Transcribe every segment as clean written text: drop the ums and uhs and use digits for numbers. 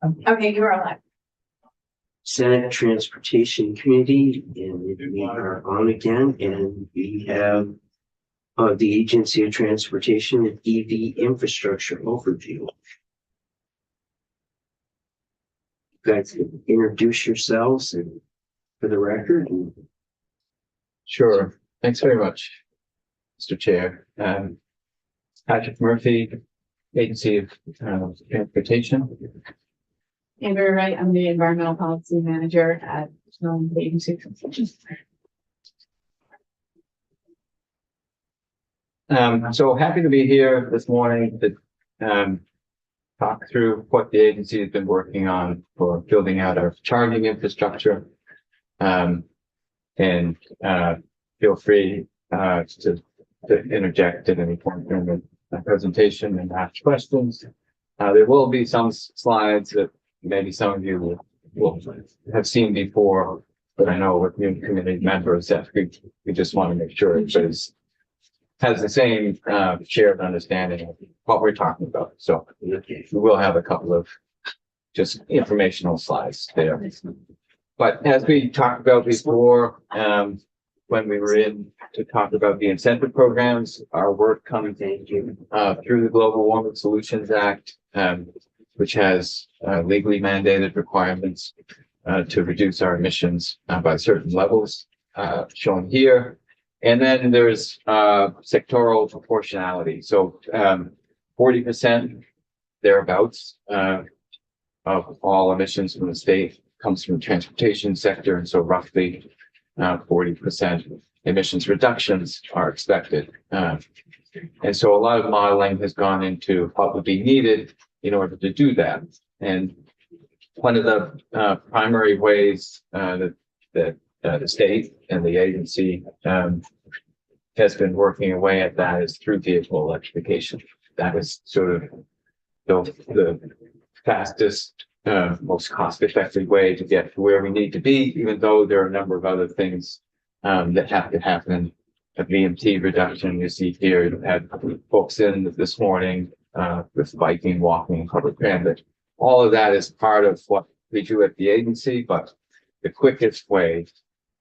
Okay, you are alive. Senate Transportation Committee, and we are on again, and we have the Agency of Transportation and EV Infrastructure Overview. You guys can introduce yourselves and for the record. Sure. Thanks very much, Mr. Chair. Patrick Murphy, Agency of Transportation. Amber Wright, I'm the Environmental Policy Manager at the Agency of Transportation. So happy to be here this morning to talk through what the agency has been working on for building out our charging infrastructure. And feel free to interject at any point during the presentation and ask questions. There will be some slides that maybe some of you will have seen before, but I know with new committee members that we just want to make sure everybody has the same shared understanding of what we're talking about. So we will have a couple of just informational slides there. But as we talked about before, when we were in to talk about the incentive programs, our work comes through the Global Warming Solutions Act, which has legally mandated requirements to reduce our emissions by certain levels, shown here. And then there's sectoral proportionality. So 40% thereabouts of all emissions from the state comes from the transportation sector. And so roughly 40% emissions reductions are expected. And so a lot of modeling has gone into what would be needed in order to do that. And one of the primary ways that the state and the agency has been working away at that is through vehicle electrification. That is sort of the fastest, most cost-effective way to get to where we need to be, even though there are a number of other things that have to happen. A VMT reduction, you see here, you had folks in this morning with biking, walking, public transit. All of that is part of what we do at the agency, but the quickest way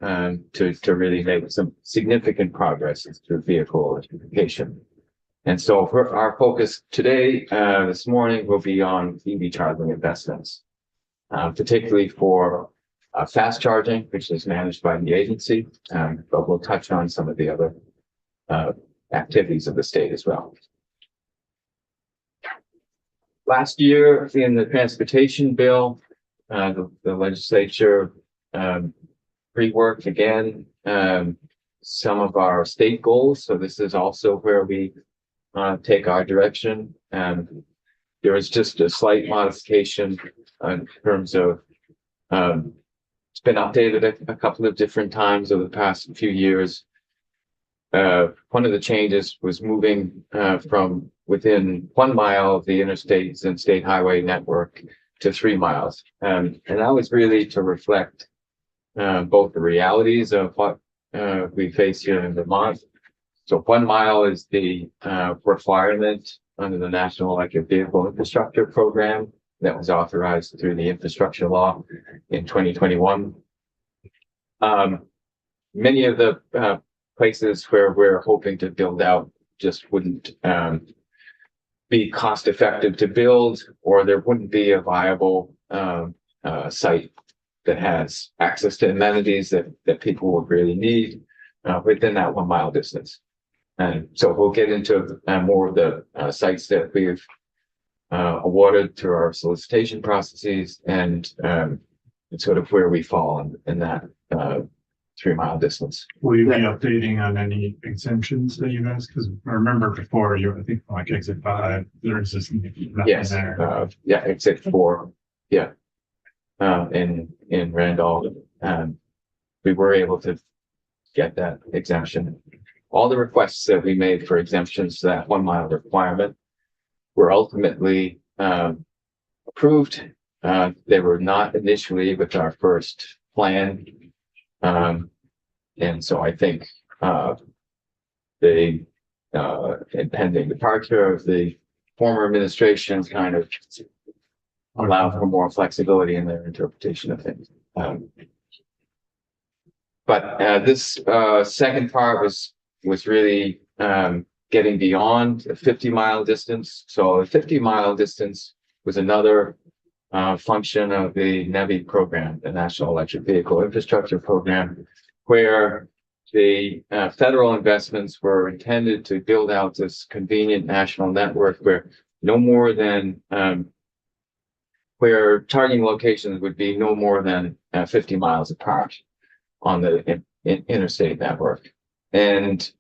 to really make some significant progress is through vehicle electrification. And so for our focus today, this morning, will be on EV charging investments, particularly for fast charging, which is managed by the agency, but we'll touch on some of the other activities of the state as well. Last year in the transportation bill, the legislature reworked again some of our state goals. So this is also where we take our direction. There is just a slight modification in terms of it's been updated a couple of different times over the past few years. One of the changes was moving from within 1 mile of the interstates and state highway network to 3 miles. And that was really to reflect both the realities of what we face here in Vermont. So 1 mile is the requirement under the National Electric Vehicle Infrastructure Program that was authorized through the infrastructure law in 2021. Many of the places where we're hoping to build out just wouldn't be cost effective to build, or there wouldn't be a viable site that has access to amenities that people would really need within that 1 mile distance. And so we'll get into more of the sites that we've awarded through our solicitation processes and sort of where we fall in that 3 mile distance. Will you be updating on any exemptions that you guys? Because I remember before I think like exit 5, there's just nothing Yes, there. yeah, exit 4, yeah. In Randolph, we were able to get that exemption. All the requests that we made for exemptions to that 1 mile requirement were ultimately approved. They were not initially with our first plan. And so I think the impending departure of the former administration kind of allow for more flexibility in their interpretation of things. But this second part was really getting beyond a 50-mile distance. So a 50-mile distance was another function of the NEVI program, the National Electric Vehicle Infrastructure Program, where the federal investments were intended to build out this convenient national network where no more than where charging locations would be no more than 50 miles apart on the interstate network. And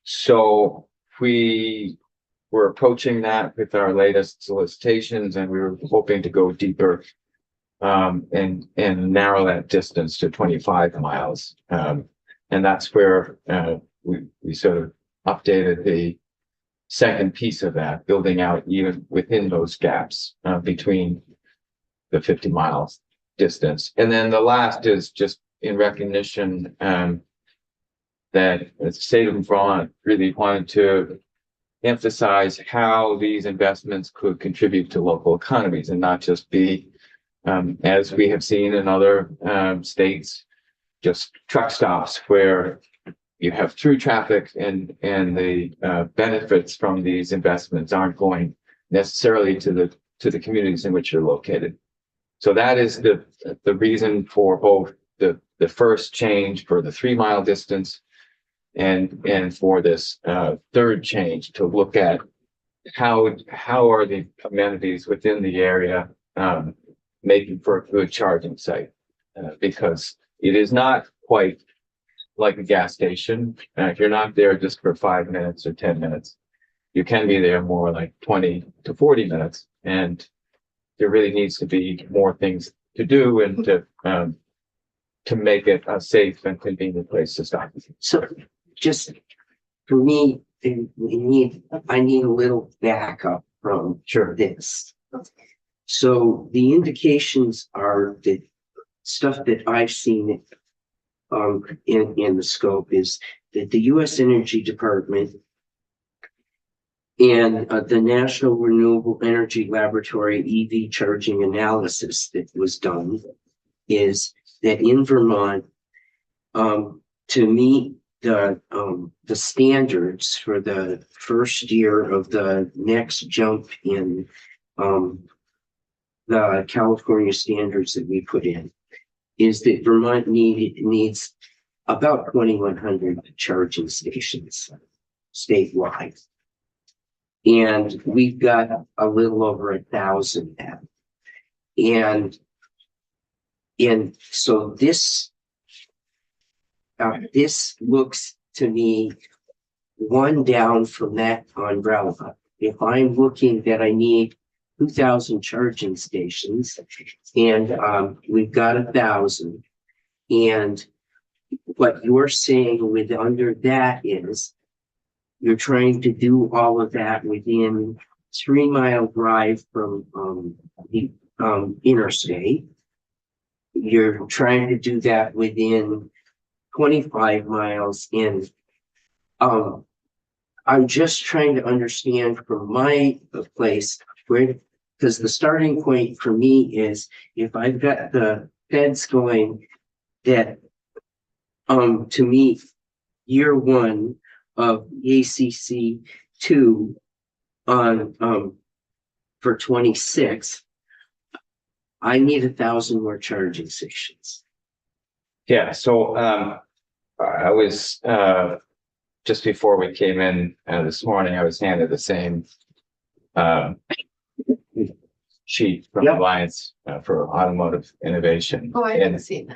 so we were approaching that with our latest solicitations, and we were hoping to go deeper and narrow that distance to 25 miles. And that's where we sort of updated the second piece of that, building out even within those gaps between the 50 miles distance. And then the last is just in recognition that the state of Vermont really wanted to emphasize how these investments could contribute to local economies and not just be, as we have seen in other states, just truck stops where you have through traffic and the benefits from these investments aren't going necessarily to the communities in which you're located. So that is the reason for both the first change for the 3-mile distance and for this third change to look at how are the amenities within the area making for a good charging site, because it is not quite like a gas station. You're not there just for 5 minutes or 10 minutes. You can be there more like 20 to 40 minutes, and there really needs to be more things to do and to make it a safe and convenient place to stop. So just for me, I need a little backup from this. So the indications are that stuff that I've seen in the scope is that the U.S. Energy Department and the National Renewable Energy Laboratory EV charging analysis that was done is that in Vermont, to meet the standards for the first year of the next jump in the California standards that we put in, is that Vermont needs about 2,100 charging stations statewide. And we've got a little over 1,000 now. And so this looks to me one down from that umbrella. If I'm looking that I need 2,000 charging stations and we've got 1,000, and what you're saying with under that is you're trying to do all of that within 3-mile drive from the interstate. You're trying to do that within 25 miles in. I'm just trying to understand from my place where, because the starting point for me is if I've got the feds going that to meet year 1 of ACC 2 on for 26, I need 1,000 more charging stations. Yeah, so I was just before we came in this morning, I was handed the same sheet from Yep. Alliance for Automotive Innovation. Oh, I And, haven't seen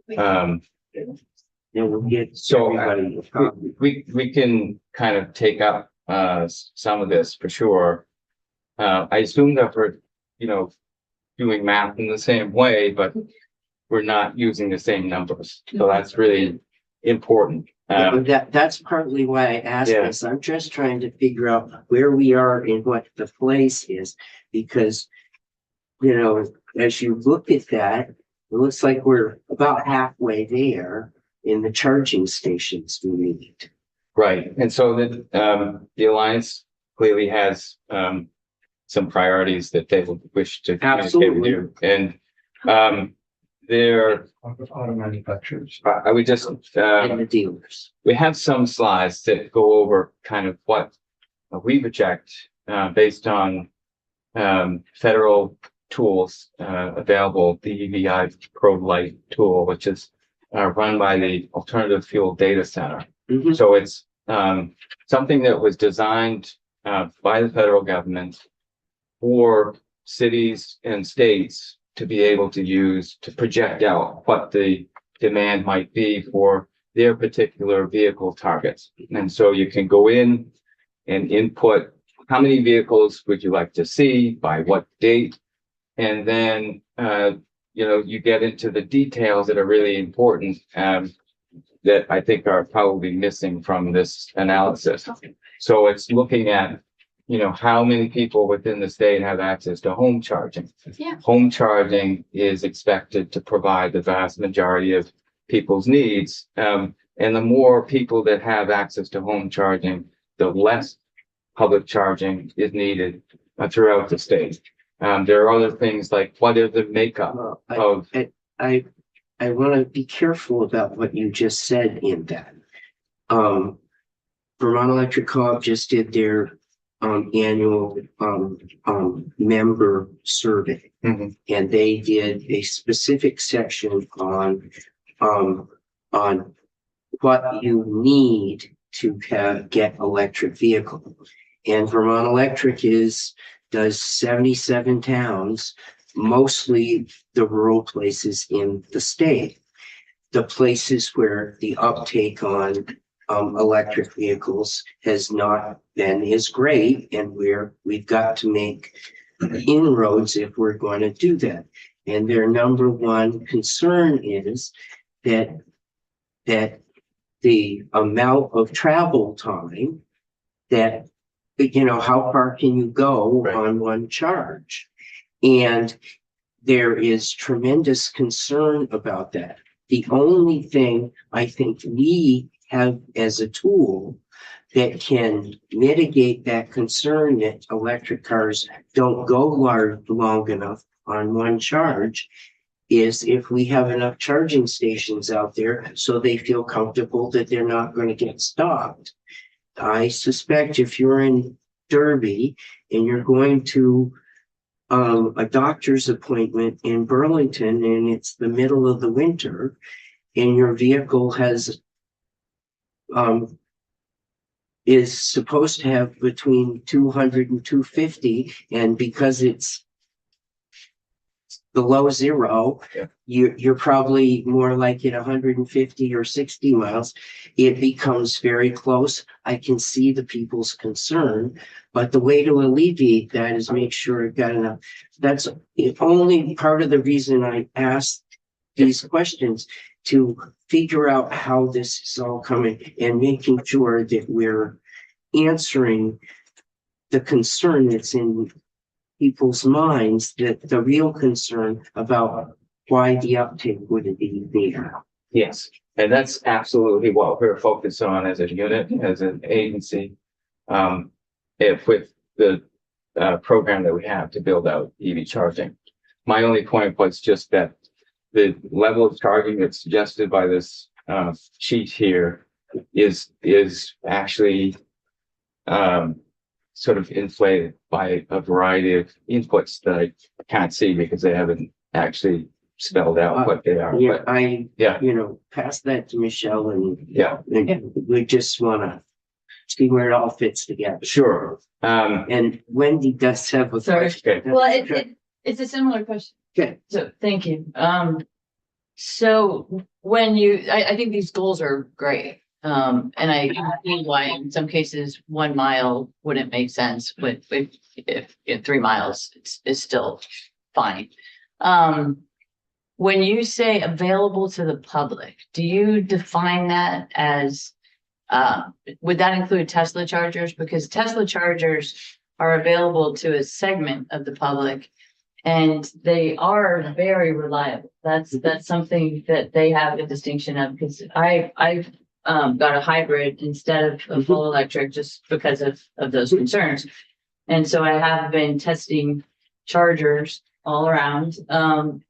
that. And we'll get So, everybody a copy. we can kind of take up some of this for sure. I assume that we're, doing math in the same way, but we're not using the same numbers. So that's really important. That's partly why I asked Yeah. this. I'm just trying to figure out where we are and what the place is, because, as you look at that, it looks like we're about halfway there in the charging stations we need. Right. And so the Alliance clearly has some priorities that they would wish to communicate with Absolutely. you. And there, Auto manufacturers. I would just, And the dealers. we have some slides that go over kind of what we project based on federal tools available, the EVI Pro Lite tool, which is run by the Alternative Fuel Data Center. Mhm. So it's something that was designed by the federal government for cities and states to be able to use to project out what the demand might be for their particular vehicle targets. And so you can go in and input how many vehicles would you like to see, by what date, and then you get into the details that are really important that I think are probably missing from this analysis. So it's looking at, how many people within the state have access to home charging. Yeah. Home charging is expected to provide the vast majority of people's needs. And the more people that have access to home charging, the less public charging is needed throughout the state. There are other things like what is the makeup Well, of, I want to be careful about what you just said in that. Vermont Electric Co-op just did their annual member survey. Mhm. And they did a specific section on what you need to get electric vehicle. And Vermont Electric does 77 towns, mostly the rural places in the state. The places where the uptake on electric vehicles has not been as great, and we've got to make inroads if we're going to do that. And their number one concern is that the amount of travel time that, how far can you go Right. on one charge? And there is tremendous concern about that. The only thing I think we have as a tool that can mitigate that concern that electric cars don't go long enough on one charge is if we have enough charging stations out there so they feel comfortable that they're not going to get stopped. I suspect if you're in Derby and you're going to a doctor's appointment in Burlington and it's the middle of the winter and your vehicle is supposed to have between 200 and 250, and because it's below zero, Yeah. you're probably more like at 150 or 60 miles. It becomes very close. I can see the people's concern, but the way to alleviate that is make sure it got enough. That's the only part of the reason I asked these questions, to figure out how this is all coming and making sure that we're answering the concern that's in people's minds, that the real concern about why the uptake wouldn't be there. yes, and that's absolutely what we're focused on as a unit, as an agency. With the program that we have to build out EV charging. My only point was just that the level of charging that's suggested by this sheet here is actually sort of inflated by a variety of inputs that I can't see because they haven't actually spelled out what they are. Yeah, But pass that to Michelle and yeah, we just want to see where it all fits together. sure. And Wendy does have a Sorry. question. Okay. Well, it's a similar question. Okay. So, thank you. So when I think these goals are great. And I see why in some cases 1 mile wouldn't make sense, but if 3 miles, it's still fine. When you say available to the public, do you define that as, would that include Tesla chargers? Because Tesla chargers are available to a segment of the public and they are very reliable. That's something that they have a distinction of, because I've got a hybrid instead of a full electric just because of those concerns. And so I have been testing chargers all around.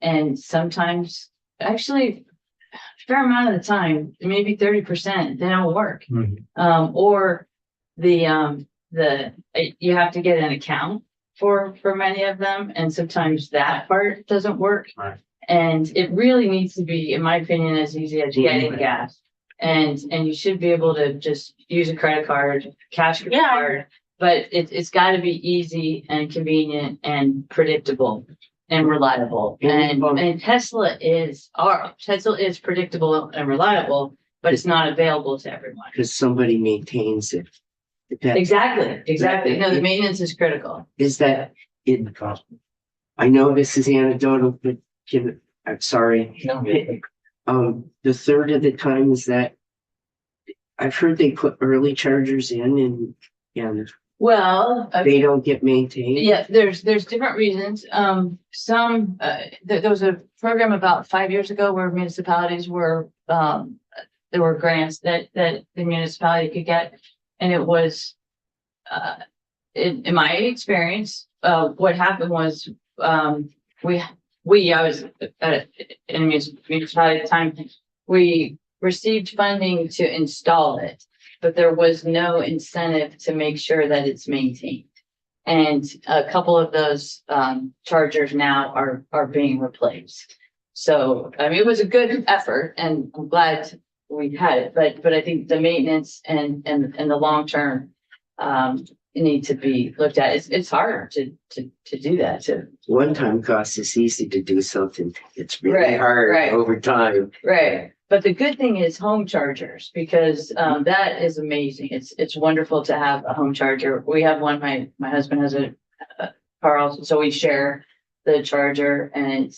And sometimes, actually, a fair amount of the time, maybe 30%, they don't work. Or you have to get an account for many of them, and sometimes that part doesn't work. Right. And it really needs to be, in my opinion, as easy as getting gas. And you should be able to just use a credit card, cash your card, but it's got to be easy and convenient and predictable and reliable. And Tesla is predictable and reliable, but it's not available to everyone. Because somebody maintains it. Exactly. No, the maintenance is critical. Is that it? I know this is anecdotal, but I'm sorry. The third of the time is that I've heard they put early chargers in and Well, they don't get maintained. yeah, there's different reasons. There was a program about 5 years ago where municipalities were, there were grants that the municipality could get. And it was, in my experience, what happened was, I was in a municipality at the time, we received funding to install it, but there was no incentive to make sure that it's maintained. And a couple of those chargers now are being replaced. So, I mean, it was a good effort and I'm glad we had it, but I think the maintenance and the long term need to be looked at. It's hard to do that. One time cost is easy to do something. It's really Right, hard right. over time. Right. But the good thing is home chargers, because that is amazing. It's wonderful to have a home charger. We have one. My husband has a car also, so we share the charger, and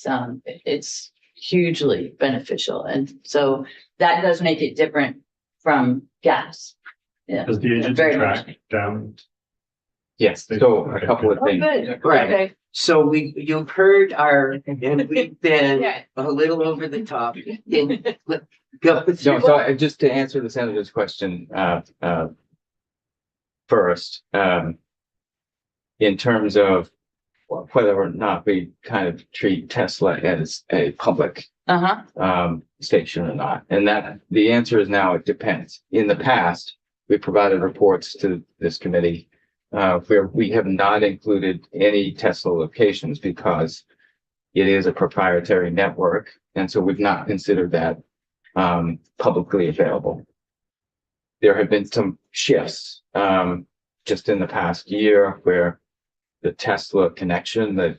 it's hugely beneficial. And so that does make it different from gas. Yeah. Does the agency Very track much. down? Yes, so a couple of Oh, things. good. Right. Okay. So you've heard and we've been Yeah. a little over the top. And go No, through. so just to answer the senator's question, first, in terms of whether or not we kind of treat Tesla as a public station or not. And that the answer is now it depends. In the past, we provided reports to this committee where we have not included any Tesla locations because it is a proprietary network. And so we've not considered that publicly available. There have been some shifts just in the past year where the Tesla connection, the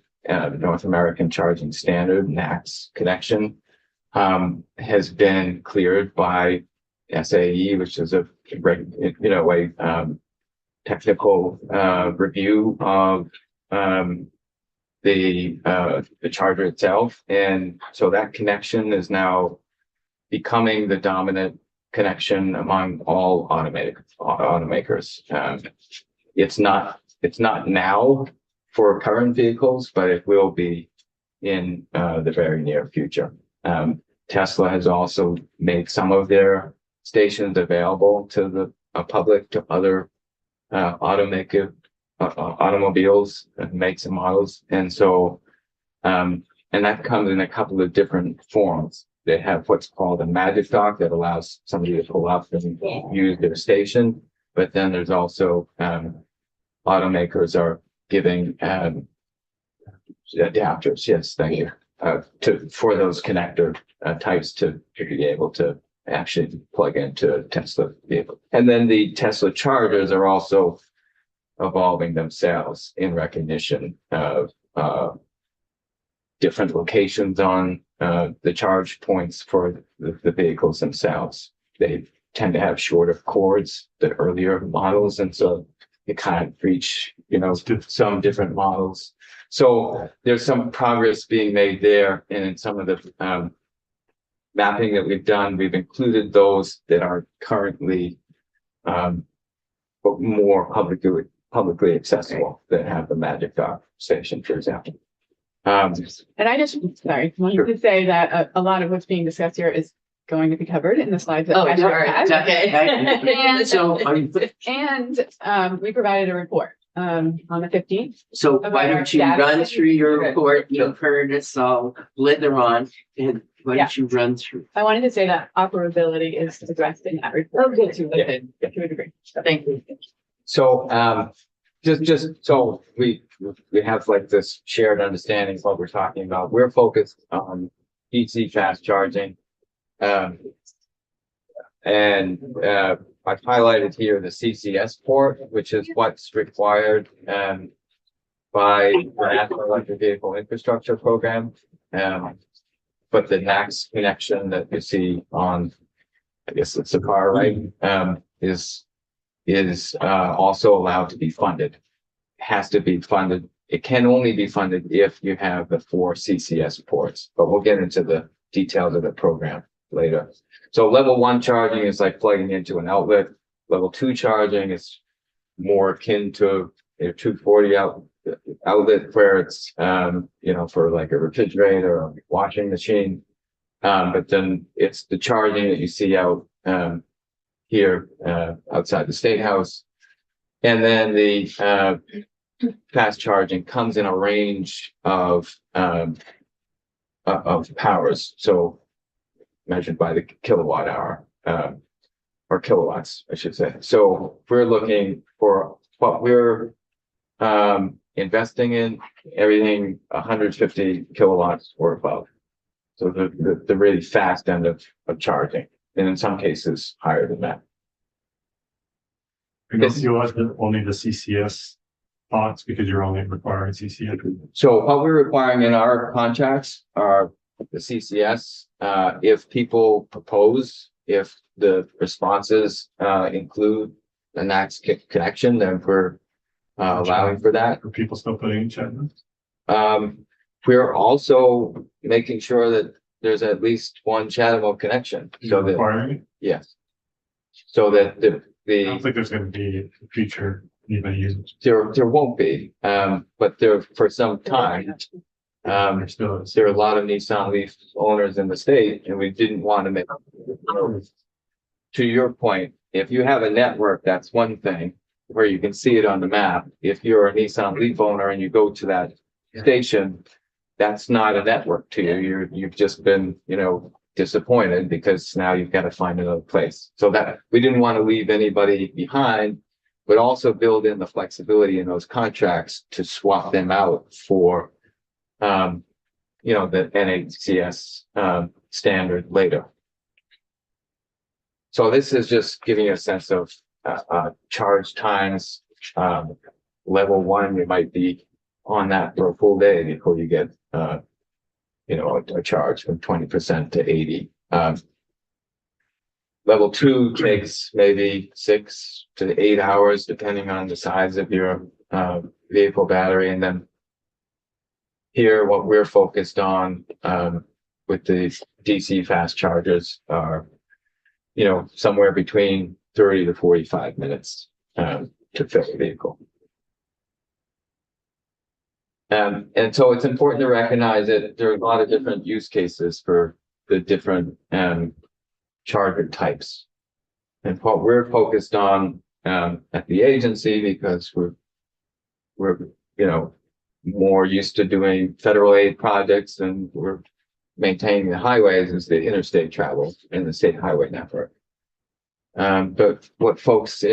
North American Charging Standard, NACS connection, has been cleared by SAE, which is a technical review of the charger itself, and so that connection is now becoming the dominant connection among all automakers. It's not now for current vehicles, but it will be in the very near future. Tesla has also made some of their stations available to the public, to other automobiles and makes and models. And so, and that comes in a couple of different forms. They have what's called a magic dock that allows somebody to pull up and use their station. But then there's also automakers are giving adapters. Yes, thank you. For those connector types to be able to actually plug into a Tesla vehicle. And then the Tesla chargers are also evolving themselves in recognition of different locations on the charge points for the vehicles themselves. They tend to have shorter cords than earlier models, and so you can't reach, some different models. So there's some progress being made there, and in some of the mapping that we've done, we've included those that are currently more publicly accessible, that have the magic dock station, for example. And I just, wanted to say that a lot of what's being discussed here is going to be covered in the slides. that Oh, Patrick all right. has. Okay. And, So and we provided a report on the 15th. So why don't you run through your report? You've heard us all blither on, and why don't you run through? I wanted to say that operability is addressed in that report. Okay, to To a degree. thank you. So, just so we have like this shared understanding of what we're talking about. We're focused on DC fast charging. I've highlighted here the CCS port, which is what's required, by the National Electric Vehicle Infrastructure Program. But the NACS connection that you see on, I guess it's the car, right? Is also allowed to be funded. It has to be funded. It can only be funded if you have the 4 CCS ports, but we'll get into the details of the program later. So level 1 charging is like plugging into an outlet. Level 2 charging is more akin to a 240 outlet where it's, for like a refrigerator or a washing machine. But then it's the charging that you see out, here, outside the State House. And then the, fast charging comes in a range of powers. So measured by the kilowatt hour, or kilowatts, I should say. So we're looking for what we're investing in, everything 150 kilowatts or above. So the really fast end of charging, and in some cases higher than that. Because you want only the CCS pods because you're only requiring CCS. So what we're requiring in our contracts are the CCS. If people propose, if the responses include the NACS connection, then we're allowing for that. Are people still putting in Chatham? We're also making sure that there's at least one Chatham connection. So that, Requiring it? yes. So that I don't think there's gonna be a future anybody uses. there won't be, but there for some time. There still is. There are a lot of Nissan Leaf owners in the state, and we didn't want to make. To your point, if you have a network, that's one thing where you can see it on the map. If you're a Nissan Leaf owner and you go to that station, that's not a network to you. You've just been, disappointed because now you've got to find another place. So that we didn't want to leave anybody behind, but also build in the flexibility in those contracts to swap them out for, the NHCS standard later. So this is just giving you a sense of charge times. Level 1, you might be on that for a full day before you get a charge from 20% to 80%. Level 2 takes maybe 6 to 8 hours, depending on the size of your vehicle battery. And then here, what we're focused on with the DC fast chargers are, somewhere between 30 to 45 minutes to fill the vehicle. And so it's important to recognize that there are a lot of different use cases for the different charger types. And what we're focused on at the agency, because we're more used to doing federal aid projects and we're maintaining the highways, is the interstate travel in the state highway network. But what folks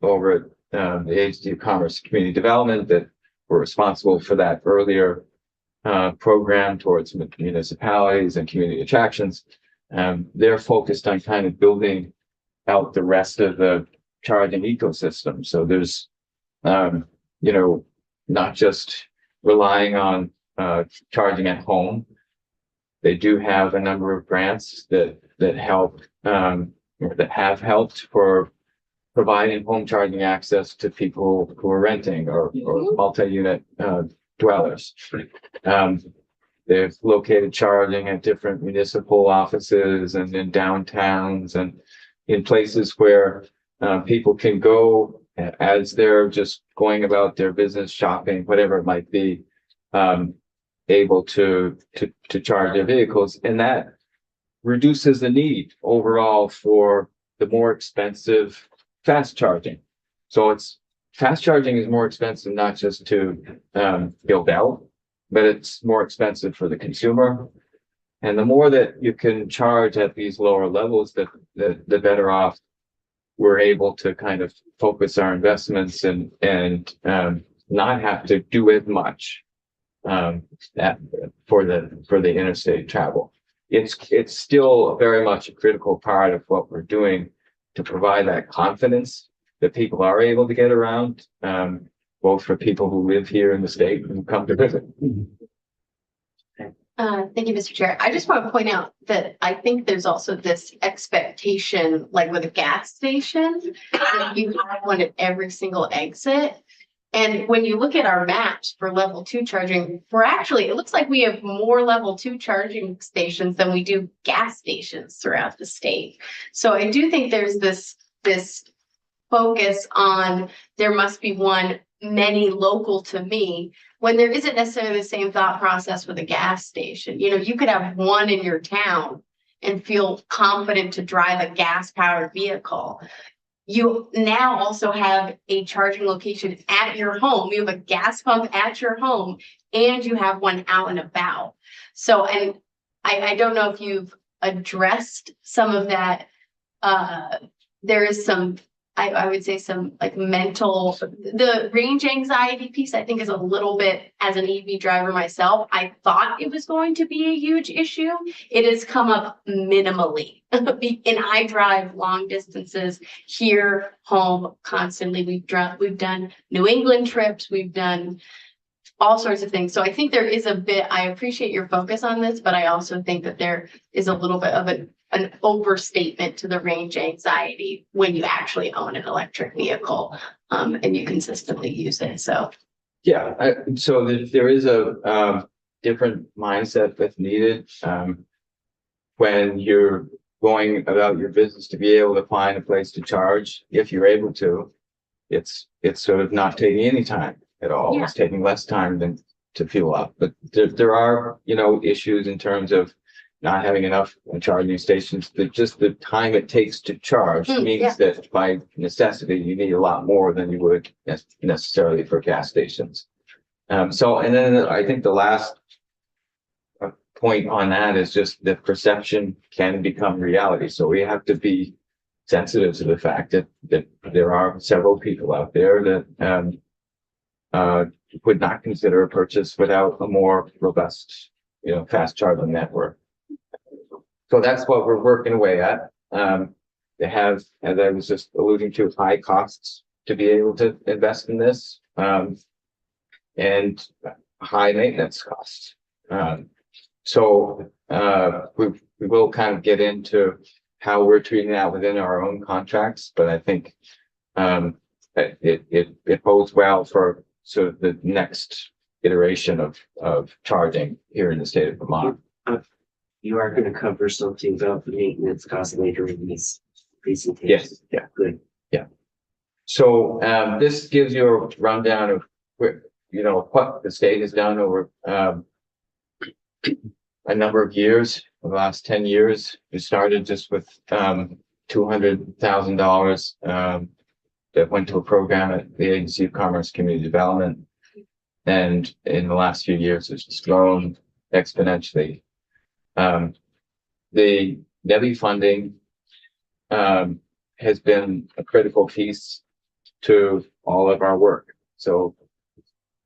over at the Agency of Commerce and Community Development that were responsible for that earlier program towards municipalities and community attractions, they're focused on kind of building out the rest of the charging ecosystem. So there's, not just relying on charging at home. They do have a number of grants that help or that have helped for providing home charging access to people who are renting or multi-unit dwellers. They've located charging at different municipal offices and in downtowns and in places where people can go as they're just going about their business, shopping, whatever it might be, able to charge their vehicles. And that reduces the need overall for the more expensive fast charging. So it's fast charging is more expensive, not just to build out, but it's more expensive for the consumer. And the more that you can charge at these lower levels, the better off we're able to kind of focus our investments and not have to do as much for the interstate travel. It's still very much a critical part of what we're doing to provide that confidence that people are able to get around, both for people who live here in the state and come to visit. Thank you, Mr. Chair. I just want to point out that I think there's also this expectation, like with a gas station, that you have one at every single exit. And when you look at our maps for level 2 charging, it looks like we have more level 2 charging stations than we do gas stations throughout the state. So I do think there's this focus on there must be many local to me, when there isn't necessarily the same thought process with a gas station. You know, you could have one in your town and feel confident to drive a gas powered vehicle. You now also have a charging location at your home. You have a gas pump at your home and you have one out and about. So, and I don't know if you've addressed some of that. There is some, I would say some like the range anxiety piece, I think is a little bit, as an EV driver myself, I thought it was going to be a huge issue. It has come up minimally. And I drive long distances here, home constantly. We've done New England trips. We've done all sorts of things. So I think there is I appreciate your focus on this, but I also think that there is a little bit of an overstatement to the range anxiety when you actually own an electric vehicle and you consistently use it. So Yeah, so there is a different mindset that's needed when you're going about your business to be able to find a place to charge. If you're able to, it's sort of not taking any time at all. Yeah. It's taking less time than to fuel up. But there are, issues in terms of not having enough charging stations. Just the time it takes to charge means that by necessity, you need a lot more than you would necessarily for gas stations. And then I think the last point on that is just that perception can become reality. So we have to be sensitive to the fact that there are several people out there that would not consider a purchase without a more robust, fast charging network. So that's what we're working away at. They have, as I was just alluding to, high costs to be able to invest in this, and high maintenance costs. So we will kind of get into how we're treating that within our own contracts, but I think it bodes well for sort of the next iteration of charging here in the state of Vermont. You are going to cover something about the maintenance costs later in this presentation. Yes, yeah, Good. yeah. So this gives you a rundown of what the state has done over a number of years. The last 10 years, we started just with $200,000 that went to a program at the Agency of Commerce Community Development, and in the last few years, it's just grown exponentially. The NEVI funding has been a critical piece to all of our work. So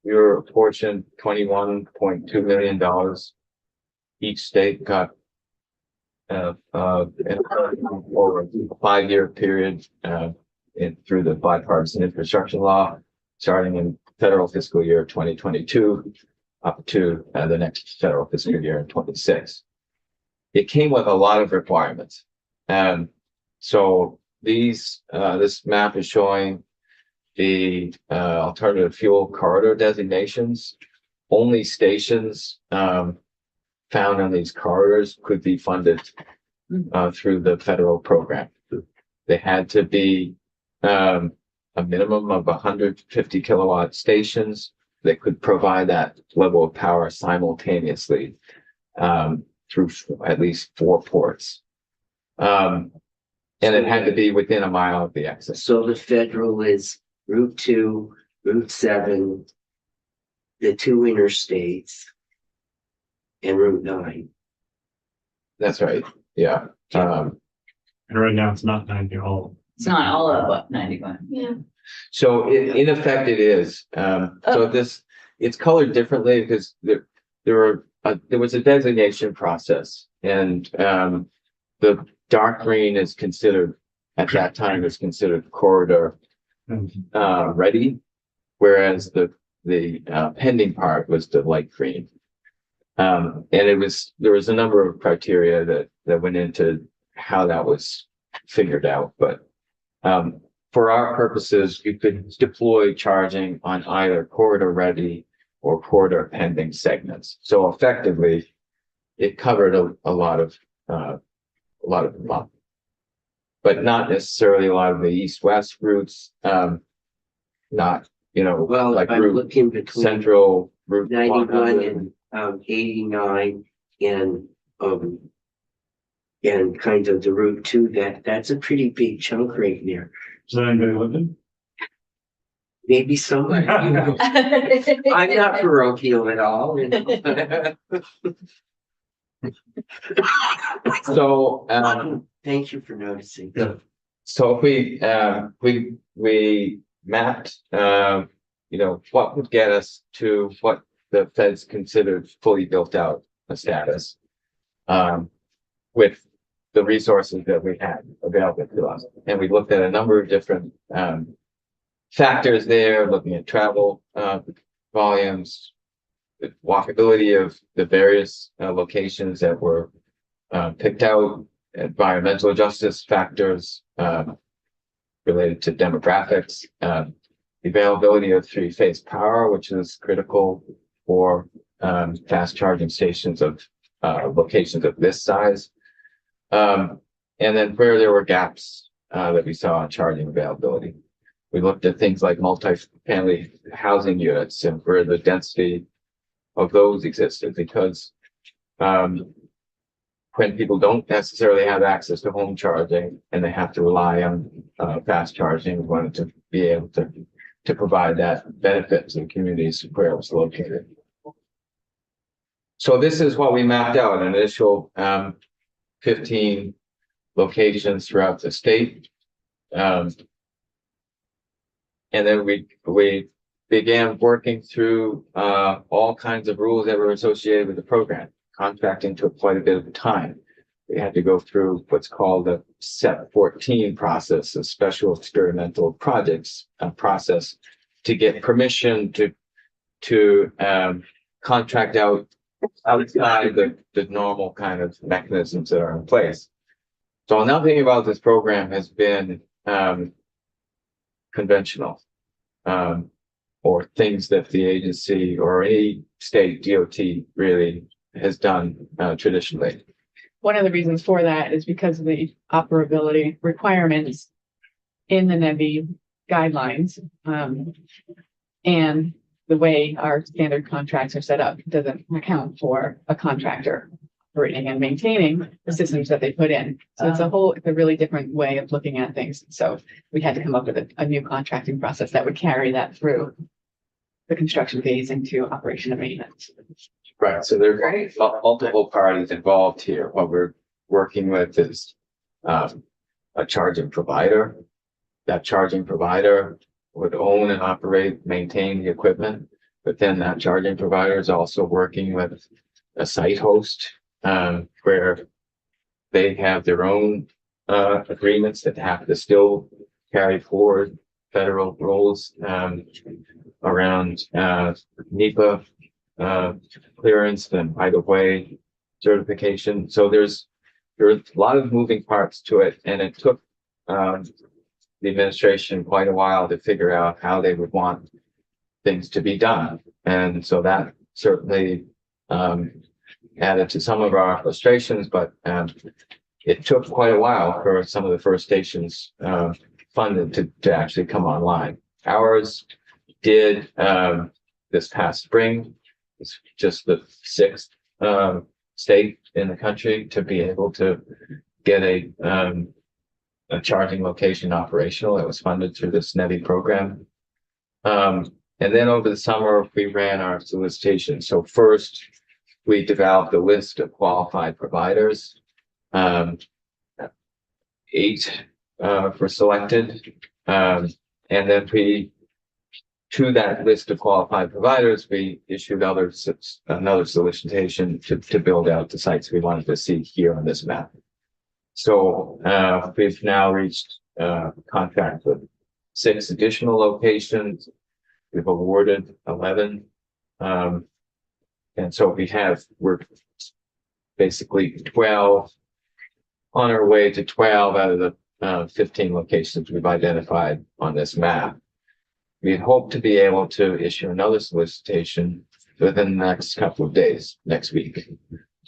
we were approaching $21.2 million. Each state got over a 5-year period through the bipartisan infrastructure law, starting in federal fiscal year 2022 up to the next federal fiscal year in 26. It came with a lot of requirements. So this map is showing the alternative fuel corridor designations. Only stations found on these corridors could be funded through the federal program. They had to be a minimum of 150 kilowatt stations that could provide that level of power simultaneously through at least 4 ports. And it had to be within a mile of the exit. So the federal is Route 2, Route 7, the 2 interstates, and Route 9. That's right. Yeah. Um, And right now it's not 90 all. It's not all of what 91. Yeah. so in effect, it is. So it's colored differently because there was a designation process, and the dark green is considered at that time is considered corridor ready, whereas the pending part was the light green. And there was a number of criteria that went into how that was figured out, but for our purposes, you could deploy charging on either corridor ready or corridor pending segments. So effectively, it covered a lot of the month, but not necessarily a lot of the east-west routes. Not, Well, like I'm Route looking between Central, Route 91 100. and 89 and kind of the Route 2, that's a pretty big chunk right there. Does that anybody live in? Maybe somebody, I'm not parochial at all. So, Thank you for noticing. so if we mapped, what would get us to what the feds considered fully built out a status, with the resources that we had available to us. And we looked at a number of different, factors there, looking at travel, volumes, the walkability of the various locations that were picked out, environmental justice factors related to demographics, the availability of three-phase power, which is critical for fast charging stations of locations of this size, and then where there were gaps that we saw in charging availability. We looked at things like multi-family housing units and where the density of those existed, because when people don't necessarily have access to home charging and they have to rely on fast charging, we wanted to be able to provide that benefit to the communities where it was located. So this is what we mapped out, an initial 15 locations throughout the state. And then we began working through all kinds of rules that were associated with the program. Contracting took quite a bit of time. We had to go through what's called the SEP 14 process, a special experimental projects process, to get permission to contract out outside the normal kind of mechanisms that are in place. So nothing about this program has been conventional, or things that the agency or any state DOT really has done traditionally. One of the reasons for that is because of the operability requirements in the NEVI guidelines. And the way our standard contracts are set up doesn't account for a contractor operating and maintaining the systems that they put in. So it's a really different way of looking at things. So we had to come up with a new contracting process that would carry that through the construction phase into operation and maintenance. Right, so there are multiple parties involved here. What we're working with is a charging provider. That charging provider would own and operate, maintain the equipment, but then that charging provider is also working with a site host, where they have their own agreements that have to still carry forward federal rules around NEPA clearance and right of way certification. So there's a lot of moving parts to it, and it took the administration quite a while to figure out how they would want things to be done. And so that certainly added to some of our frustrations, but it took quite a while for some of the first stations funded to actually come online. Ours did this past spring. It's just the 6th state in the country to be able to get a charging location operational. It was funded through this NEVI program. And then over the summer, we ran our solicitation. So first, we developed a list of qualified providers. 8 were selected. And then to that list of qualified providers, we issued another solicitation to build out the sites we wanted to see here on this map. So we've now reached contract with 6 additional locations. We've awarded 11. And so we're basically 12 on our way to 12 out of the 15 locations we've identified on this map. We hope to be able to issue another solicitation within the next couple of days, next week,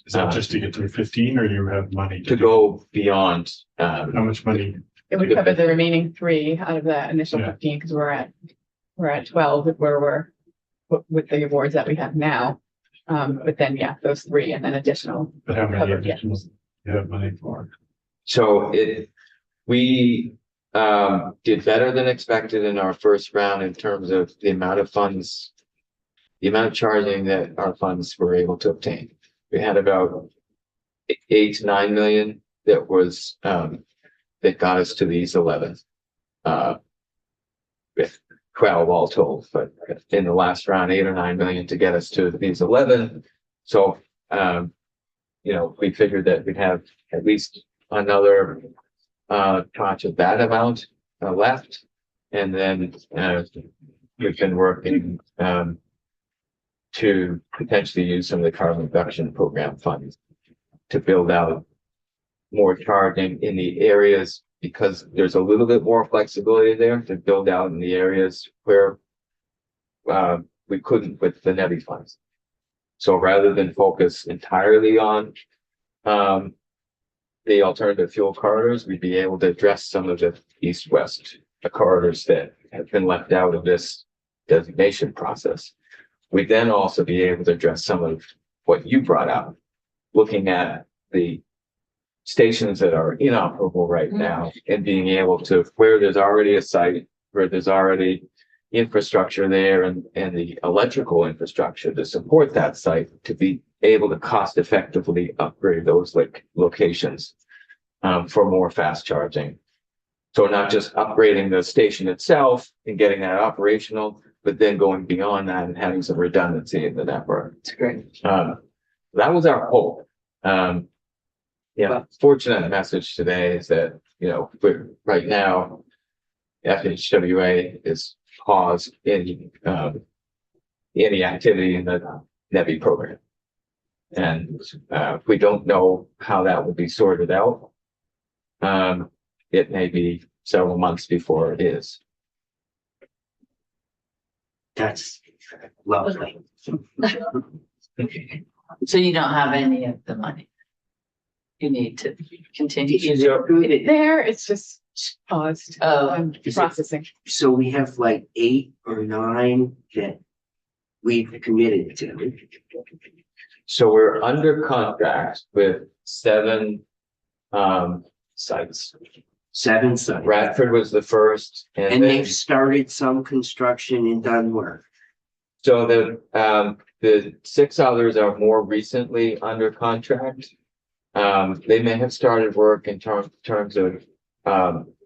Is that just to get to 15 or you have money to go beyond. How much money? It would cover the remaining 3 out of that initial Yeah. 15, because we're at 12 where we're with the awards that we have now. But then, yeah, those 3 and then additional. But how many Covered, yeah. additionals you have money for? So we did better than expected in our first round in terms of the amount of funds, the amount of charging that our funds were able to obtain. We had about 8 to 9 million that was that got us to these 11. With 12 all told, but in the last round, 8 or 9 million to get us to these 11. So we figured that we'd have at least another tranche of that amount left. And then we've been working to potentially use some of the carbon reduction program funds to build out more charging in the areas, because there's a little bit more flexibility there to build out in the areas where we couldn't with the NEVI funds. So rather than focus entirely on the alternative fuel corridors, we'd be able to address some of the east-west corridors that have been left out of this designation process. We'd then also be able to address some of what you brought up, looking at the stations that are inoperable right now and being able to, where there's already a site, where there's already infrastructure there and the electrical infrastructure to support that site, to be able to cost effectively upgrade those locations for more fast charging. So not just upgrading the station itself and getting that operational, but then going beyond that and having some redundancy in the network. It's great. That was our hope. Fortunate message today is that, right now, FHWA is paused any activity in the NEVI program. And we don't know how that will be sorted out. It may be several months before it is. That's lovely. So you don't have any of the money. You need to continue. There, it's just paused. Oh, Processing. So we have like 8 or 9 that we've committed to. So we're under contract with 7 sites. 7 sites. Radford was the first, And and then, they've started some construction and done work. so the 6 others are more recently under contract. They may have started work in terms of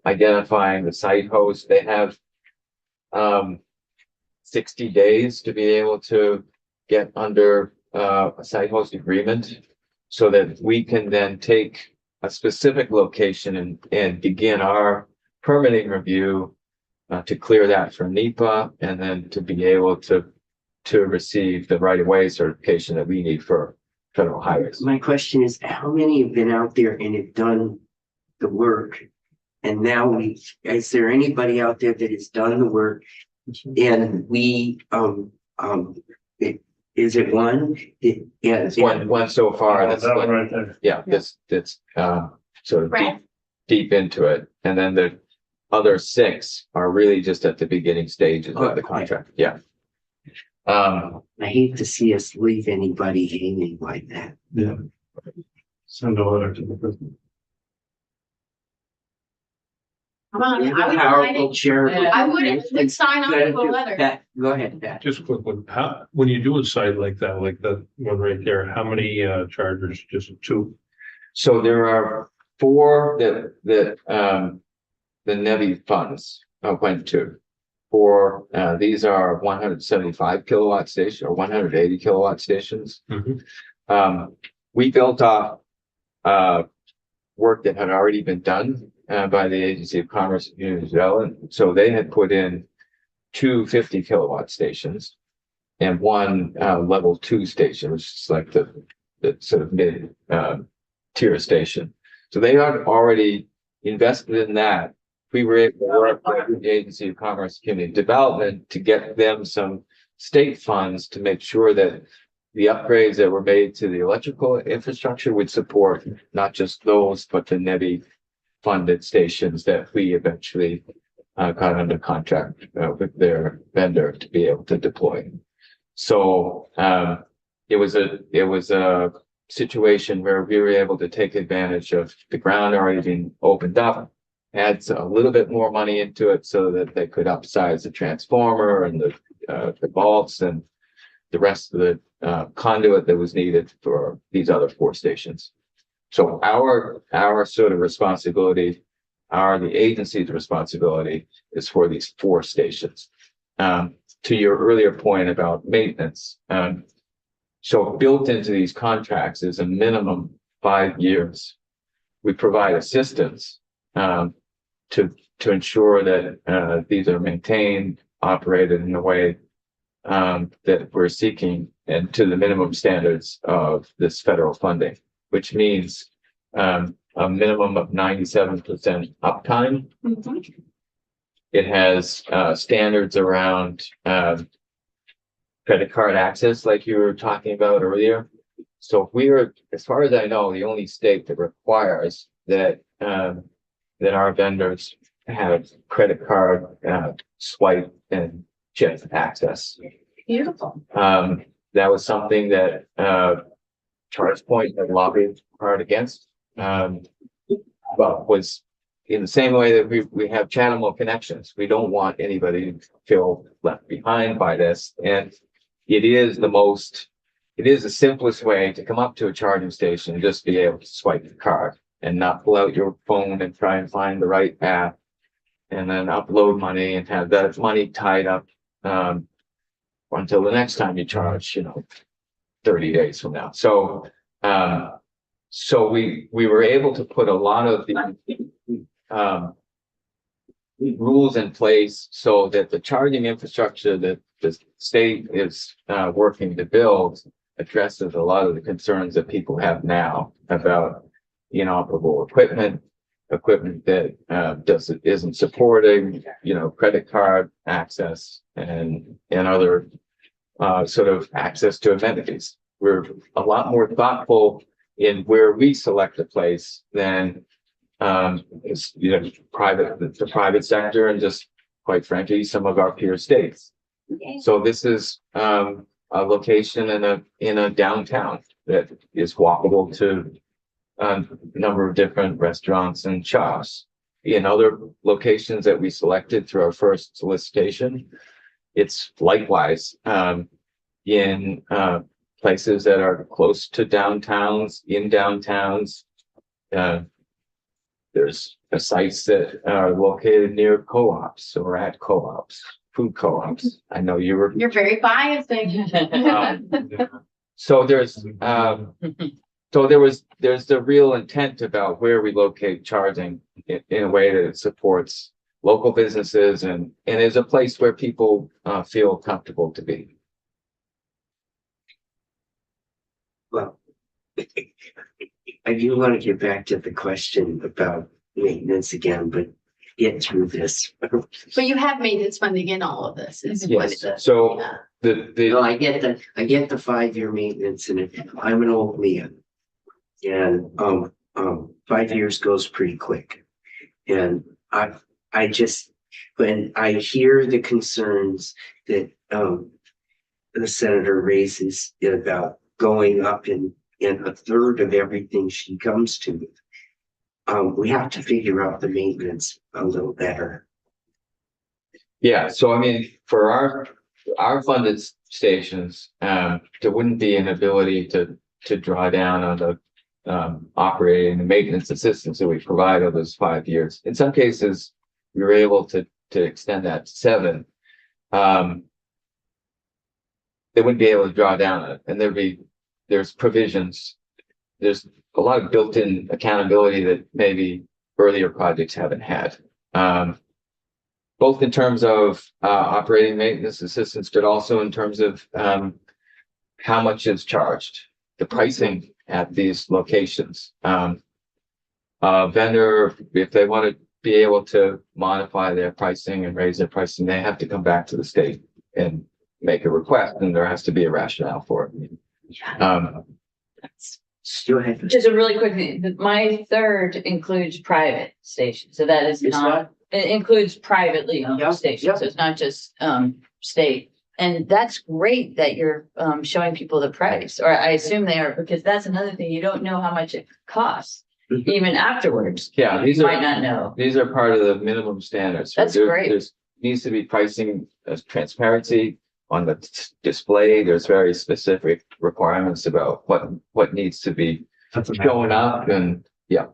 identifying the site host. They have 60 days to be able to get under a site host agreement, so that we can then take a specific location and begin our permitting review to clear that for NEPA, and then to be able to receive the right-of-way certification that we need for federal highways. My question is, how many have been out there and have done the work? And now is there anybody out there that has done the work? And is it one? It's one so far. That's That like, one right there. yeah, that's sort of Right. deep into it. And then the other 6 are really just at the beginning stages of the Okay. contract. Yeah. I hate to see us leave anybody hanging like that. Yeah. Send a letter to the president. Come on, You're I the would sign powerful it. chair. I would sign on to a letter. Pat, go ahead, Pat. Just a quick one, how, when you do a site like that one right there, how many chargers, just two? So there are four that the NEVI funds went to. For these are 175 kilowatt station or 180 kilowatt stations. Mhm. We built off work that had already been done by the Agency of Commerce and Community Development. So they had put in 250 kilowatt stations and one level 2 station, which is like the sort of mid tier station. So they had already invested in that. We were able to work with the Agency of Commerce and Community Development to get them some state funds to make sure that the upgrades that were made to the electrical infrastructure would support not just those, but the NEVI funded stations that we eventually got under contract with their vendor to be able to deploy. So it was a situation where we were able to take advantage of the ground already being opened up, add a little bit more money into it so that they could upsize the transformer and the vaults and the rest of the conduit that was needed for these other 4 stations. So our sort of responsibility, the agency's responsibility is for these 4 stations. To your earlier point about maintenance, so built into these contracts is a minimum 5 years. We provide assistance to ensure that these are maintained, operated in a way that we're seeking and to the minimum standards of this federal funding, which means a minimum of 97% uptime. Mhm. It has standards around credit card access, like you were talking about earlier. So we are, as far as I know, the only state that requires that that our vendors have credit card swipe and chip access. Beautiful. That was something that ChargePoint had lobbied hard against. But was in the same way that we have Chattanooga connections. We don't want anybody to feel left behind by this. And it is the simplest way to come up to a charging station and just be able to swipe the card and not pull out your phone and try and find the right app and then upload money and have that money tied up until the next time you charge, 30 days from now. So we were able to put a lot of the rules in place so that the charging infrastructure that the state is working to build addresses a lot of the concerns that people have now about inoperable equipment that isn't supporting credit card access and other sort of access to amenities. We're a lot more thoughtful in where we select a place than the private sector and just quite frankly some of our peer states. So this is a location in a downtown that is walkable to a number of different restaurants and shops. In other locations that we selected through our first solicitation, it's likewise in places that are close to downtowns, in downtowns. There's sites that are located near co-ops or at co-ops, food co-ops. I know you're very biased. So there's the real intent about where we locate charging in a way that it supports local businesses and is a place where people feel comfortable to be. Well, I do want to get back to the question about maintenance again, but get through this. But you have maintenance funding in all of this. Is what Yes. it is. So Yeah. No, I get the 5-year maintenance, and I'm an old man. And 5 years goes pretty quick. And I just, when I hear the concerns that the senator raises about going up in a third of everything she comes to, we have to figure out the maintenance a little better. Yeah, so I mean, for our funded stations, there wouldn't be an ability to draw down on the operating and maintenance assistance that we provide over those 5 years. In some cases, we were able to extend that to 7. They wouldn't be able to draw down on it, and there's provisions. There's a lot of built-in accountability that maybe earlier projects haven't had. Both in terms of operating maintenance assistance, but also in terms of how much is charged, the pricing at these locations. Vendor, if they want to be able to modify their pricing and raise their pricing, they have to come back to the state and make a request, and there has to be a rationale for it. Still have. Just a really quick thing, my third includes private stations, so that is It's not, it includes privately Yep, owned stations, yep. so it's not just state. And that's great that you're showing people the price, or I assume they are, because that's another thing, you don't know how much it costs, Mhm. even afterwards. Yeah, these You might are, not know. these are part of the minimum standards. That's great. There's needs to be pricing, transparency on the display. There's very specific requirements about what needs to be That's a showing up, and yeah.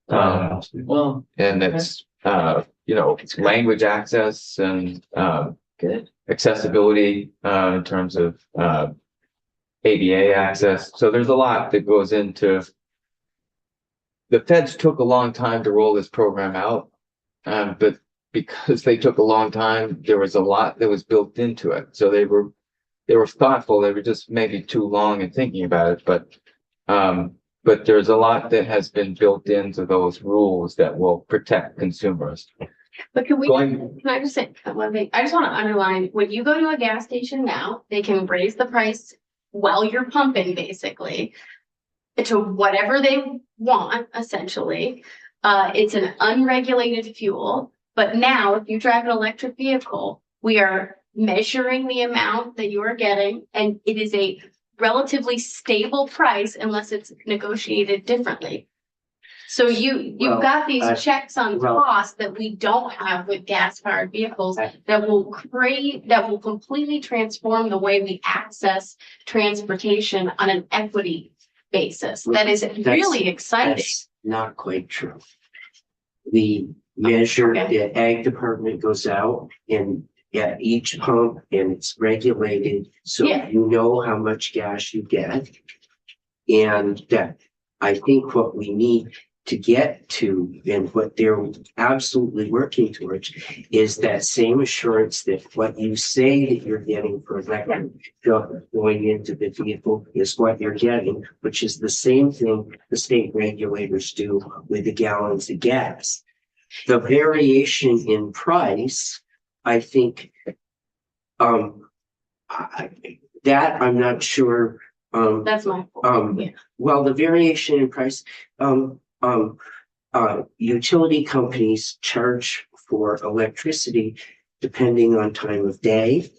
Well, And it's, it's language access and, good. accessibility, in terms of, ADA access. So there's a lot that goes into. The feds took a long time to roll this program out, but because they took a long time, there was a lot that was built into it. So they were thoughtful. They were just maybe too long in thinking about it, but there's a lot that has been built into those rules that will protect consumers. But can Going, I just say one thing? I just want to underline, when you go to a gas station now, they can raise the price while you're pumping, basically, to whatever they want, essentially. It's an unregulated fuel, but now if you drive an electric vehicle, we are measuring the amount that you are getting, and it is a relatively stable price unless it's negotiated differently. So you've Well, got these checks on well- costs that we don't have with gas-powered vehicles that will completely transform the way we access transportation on an equity basis. That is really exciting. That's not quite true. The measure, the ag department goes out and at each pump, and it's regulated, so Yeah. you know how much gas you get. And that, I think what we need to get to, and what they're absolutely working towards, is that same assurance that what you say that you're getting for electric going into the vehicle is what you're getting, which is the same thing the state regulators do with the gallons of gas. The variation in price, I think, that I'm not sure, That's my point. Yeah. well, the variation in price, utility companies charge for electricity depending on time of day.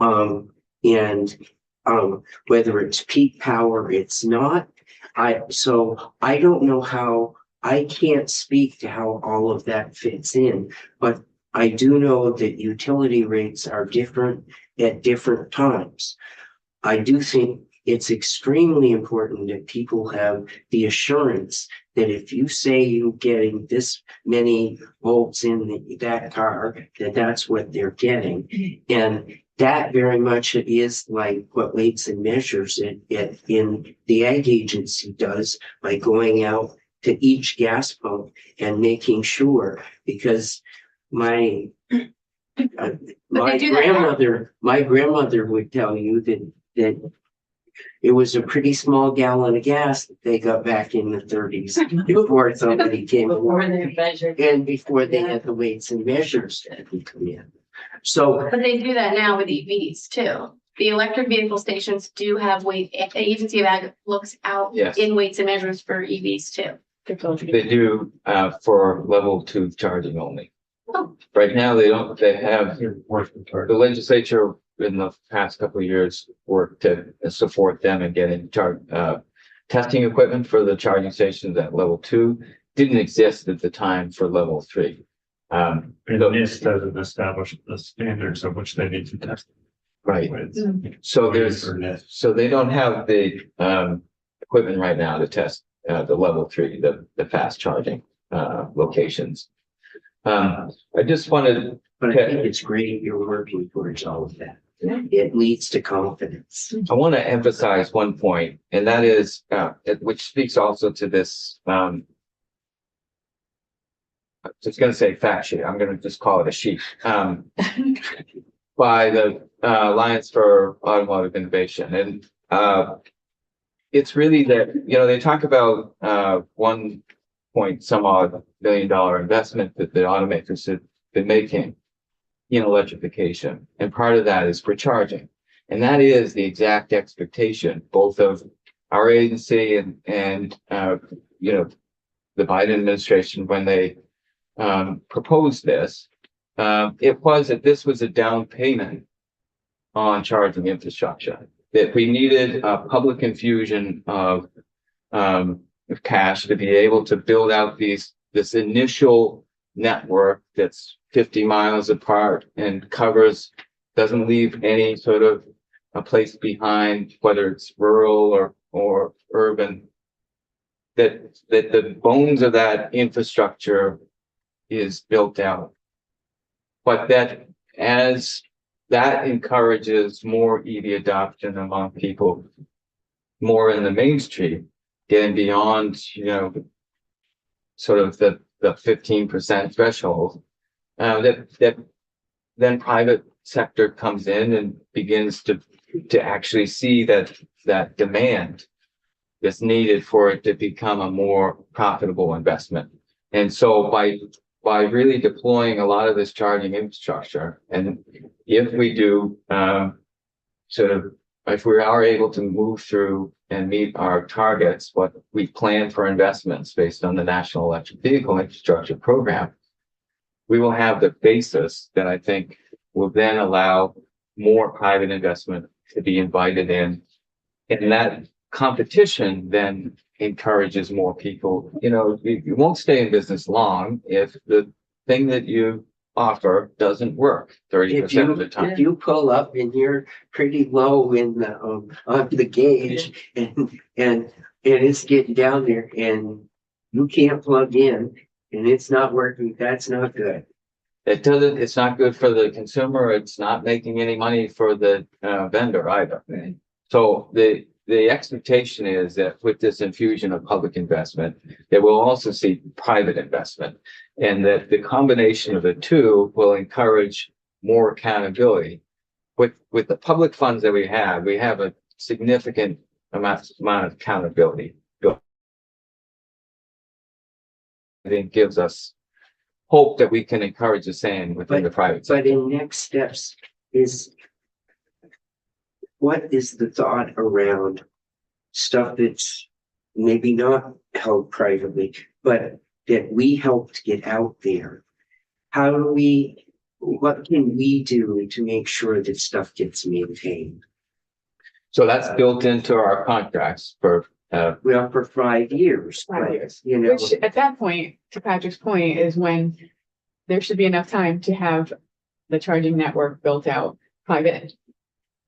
And whether it's peak power, it's not. So I don't know how, I can't speak to how all of that fits in, but I do know that utility rates are different at different times. I do think it's extremely important that people have the assurance that if you say you're getting this many volts in that car, that that's what they're getting. And that very much is like what Weights and Measures in the Ag Agency does by going out to each gas pump and making sure, because my do that my grandmother would tell you that it was a pretty small gallon of gas that they got back in the 30s before somebody came Before along, they measured. and before they had the Weights and Measures that would come in. So But they do that now with EVs too. The electric vehicle stations do have the Agency of Ag looks out Yes. in weights and measures for EVs too. they do, for level 2 charging only. Oh. Right now, they don't, they have, the legislature in the past couple of years worked to support them in getting testing equipment for the charging stations at level 2. didn't exist at the time for level 3. And NIST doesn't establish the standards of which they need to test Right. with. So there's, For NIST. so they don't have the equipment right now to test the level 3, the fast charging locations. I just wanted, But I think it's great you're working towards all of that. It leads to confidence. I want to emphasize one point, and that is, which speaks also to this. I'm just going to say fact sheet. I'm going to just call it a sheet. By the Alliance for Automotive Innovation, and it's really that, you know, they talk about 1 point some odd $1 billion investment that the automakers have been making in electrification, and part of that is for charging, and that is the exact expectation both of our agency and you know, the Biden administration when they proposed this. It was that this was a down payment on charging infrastructure, that we needed a public infusion of cash to be able to build out this initial network that's 50 miles apart and doesn't leave any sort of a place behind, whether it's rural or urban, that the bones of that infrastructure is built out. But that as that encourages more EV adoption among people, more in the mainstream, getting beyond, you know, sort of the 15% threshold, that then private sector comes in and begins to actually see that demand that's needed for it to become a more profitable investment. And so by really deploying a lot of this charging infrastructure, and if we do if we are able to move through and meet our targets, what we plan for investments based on the National Electric Vehicle Infrastructure Program, we will have the basis that I think will then allow more private investment to be invited in. And that competition then encourages more people. You know, you won't stay in business long if the thing that you offer doesn't work 30% of the time. If you pull up and you're pretty low in the on the gauge and it's getting down there and you can't plug in and it's not working, that's not good. It's not good for the consumer. It's not making any money for the vendor either. Right. So the expectation is that with this infusion of public investment, that we'll also see private investment, and that the combination of the two will encourage more accountability. With the public funds that we have a significant amount of accountability. I think gives us hope that we can encourage the same within the private sector. But in next steps is, what is the thought around stuff that's maybe not held privately, but that we helped get out there? What can we do to make sure that stuff gets maintained? So that's built into our contracts for Well, for 5 years, 5 but, years. you know, Which at that point, to Patrick's point, is when there should be enough time to have the charging network built out. Private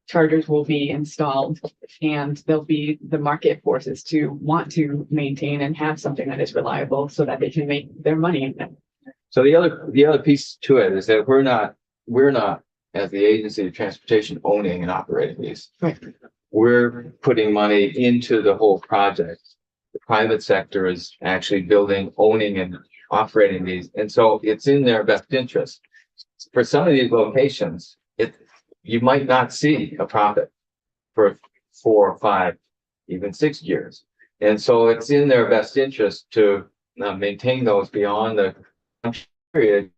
chargers will be installed and there'll be the market forces to want to maintain and have something that is reliable so that they can make their money. So the other piece to it is that we're not as the agency of transportation owning and operating these. Right. We're putting money into the whole project. The private sector is actually building, owning and operating these. And so it's in their best interest. For some of these locations, you might not see a profit for 4 or 5, even 6 years. And so it's in their best interest to maintain those beyond the period.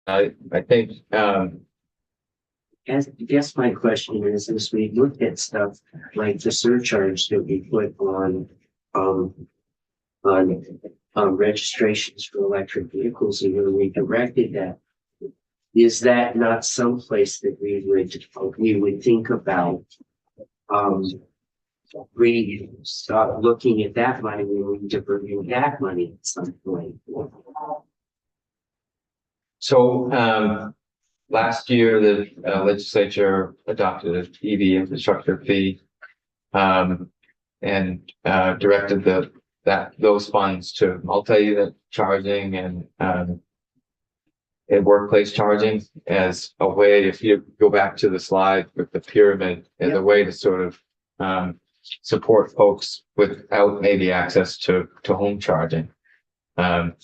I think I guess my question is, as we looked at stuff like the surcharge that we put on registrations for electric vehicles, and when we directed that, is that not someplace that we would think about we start looking at that money, we need to bring back money at some point. So, last year, the legislature adopted an EV infrastructure fee. And directed those funds to multi-unit charging and workplace charging as a way, if you go back to the slide with the pyramid, as a way to sort of support folks without maybe access to home charging. And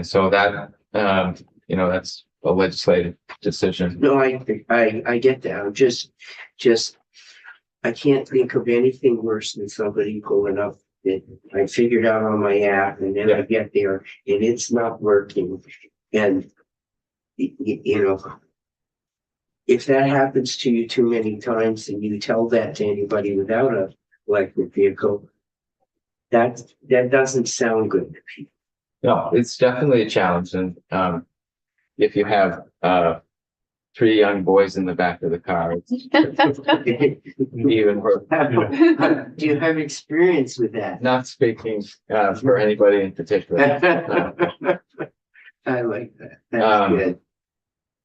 so that, that's a legislative decision. No, I get that. I'm just, I can't think of anything worse than somebody pulling up that I figured out on my app and then I get there and it's not working. And, if that happens to you too many times and you tell that to anybody without a electric vehicle, that doesn't sound good to people. No, it's definitely a challenge. And if you have 3 young boys in the back of the car, it's even worse. Do you have experience with that? Not speaking for anybody in particular. I like that. That's good.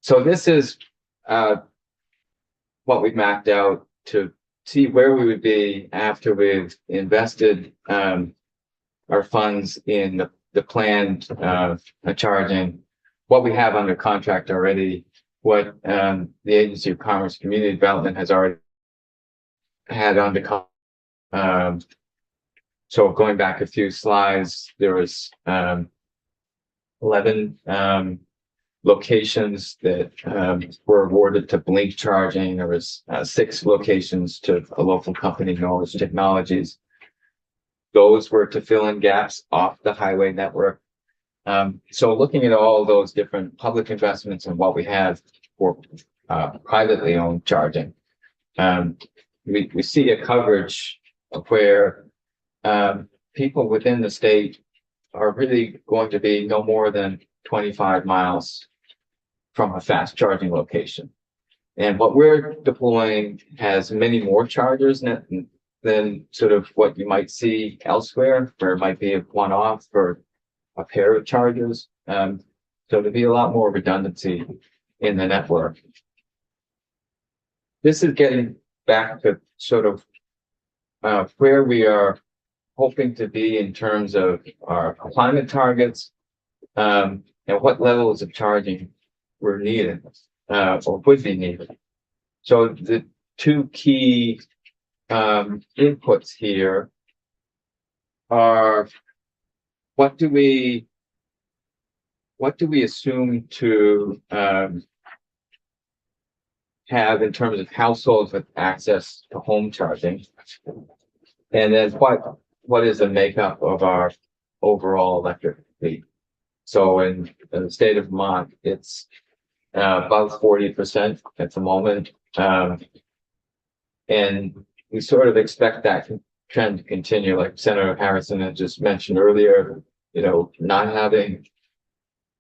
So this is what we've mapped out to see where we would be after we've invested our funds in the planned charging, what we have under contract already, what the Agency of Commerce Community Development has already had under contract. So going back a few slides, there was 11 locations that were awarded to Blink Charging. There was 6 locations to a local company, Knowledge Technologies. Those were to fill in gaps off the highway network. So looking at all those different public investments and what we have for privately owned charging, we see a coverage of where people within the state are really going to be no more than 25 miles from a fast charging location. And what we're deploying has many more chargers than sort of what you might see elsewhere, where it might be a one-off or a pair of chargers. So there'll be a lot more redundancy in the network. This is getting back to sort of where we are hoping to be in terms of our climate targets, and what levels of charging were needed or would be needed. So the 2 key inputs here are what do we assume to have in terms of households with access to home charging, and then what is the makeup of our overall electric fleet. So in the state of Vermont, it's about 40% at the moment, and we sort of expect that trend to continue, like Senator Harrison had just mentioned earlier, not having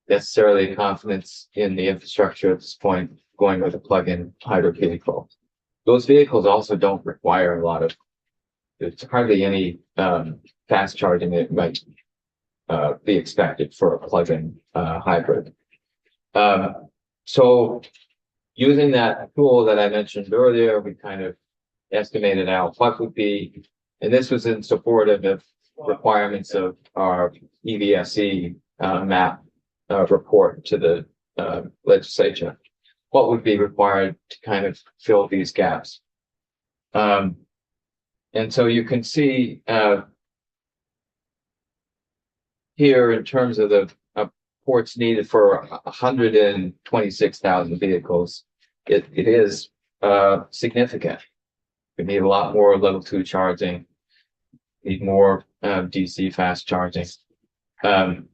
necessarily confidence in the infrastructure at this point, going with a plug-in hybrid vehicle. Those vehicles also don't require a lot of, there's hardly any fast charging that might be expected for a plug-in hybrid. So using that tool that I mentioned earlier, we kind of estimated out what would be, and this was in support of the requirements of our EVSE map report to the legislature, what would be required to kind of fill these gaps. And so you can see here in terms of the ports needed for 126,000 vehicles, it is significant. We need a lot more level 2 charging, need more DC fast charging. The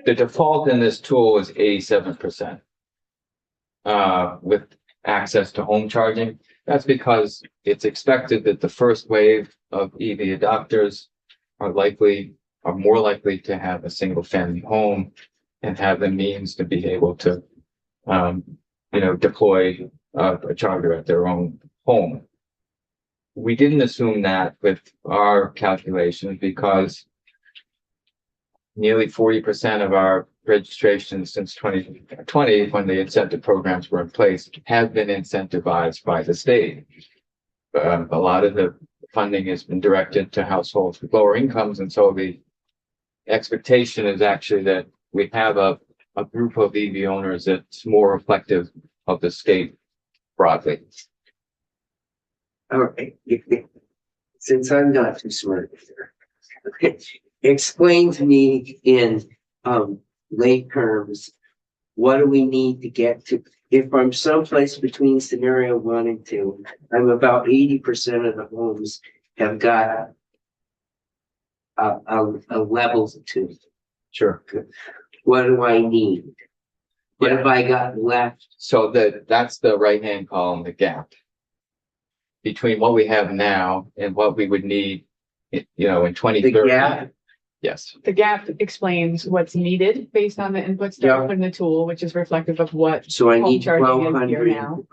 default in this tool is 87% with access to home charging. That's because it's expected that the first wave of EV adopters are more likely to have a single family home and have the means to be able to, deploy a charger at their own home. we didn't assume that with our calculations because nearly 40% of our registrations since 2020, when the incentive programs were in place, have been incentivized by the state. A lot of the funding has been directed to households with lower incomes, and so the expectation is actually that we have a group of EV owners that's more reflective of the state broadly. All right. Since I'm not too smart here, explain to me in lay terms, what do we need to get to? If I'm someplace between scenario 1 and 2, I'm about 80% of the homes have got a level 2. Sure. What do I need? What have I got left? So that's the right-hand column, the gap between what we have now and what we would need, in 2030. The gap? Yes. The gap explains what's needed based on the inputs that Yeah. are put in the tool, which is reflective of what So I home need charging is here 1,200, now.